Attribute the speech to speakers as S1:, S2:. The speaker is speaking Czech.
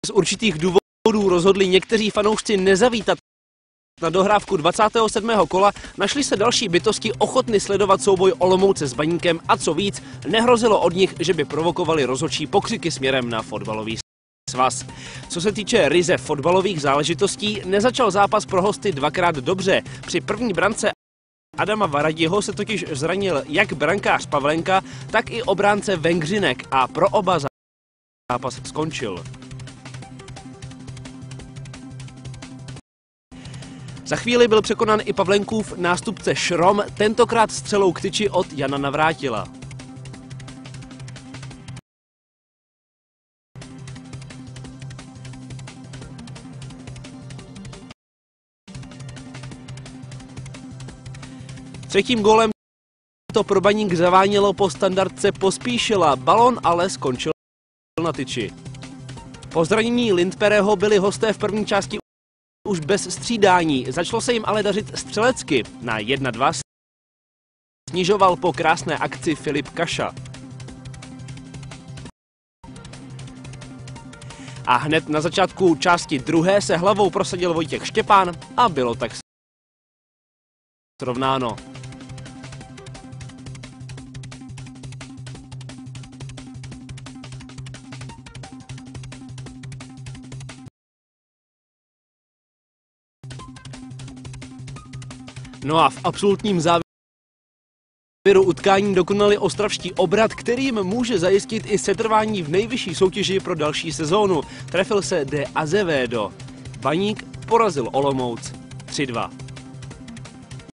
S1: z určitých důvodů rozhodli někteří fanoušci nezavítat na dohrávku 27. kola, našli se další bytosti ochotny sledovat souboj Olomouce s Baníkem a co víc, nehrozilo od nich, že by provokovali rozhodčí pokřiky směrem na fotbalový svaz. Co se týče ryze fotbalových záležitostí, nezačal zápas pro hosty dvakrát dobře. Při první brance Adama Varadiho se totiž zranil jak brankář Pavlenka, tak i obránce Vengřinek a pro oba zápas skončil. Za chvíli byl překonán i Pavlenkův nástupce Šrom, tentokrát střelou k tyči od Jana Navrátila. Třetím gólem to pro Baník zavánělo po standardce Pospíšila, balón ale skončil na tyči. Po zranění Lindpereho byli hosté v první části už bez střídání, začalo se jim ale dařit střelecky. Na 1-2 snižoval po krásné akci Filip Kaša. A hned na začátku části druhé se hlavou prosadil Vojtěch Štěpán a bylo tak srovnáno. No a v absolutním závěru utkání dokonali ostravští obrat, který jim může zajistit i setrvání v nejvyšší soutěži pro další sezónu. Trefil se De Azevedo. Baník porazil Olomouc 3-2.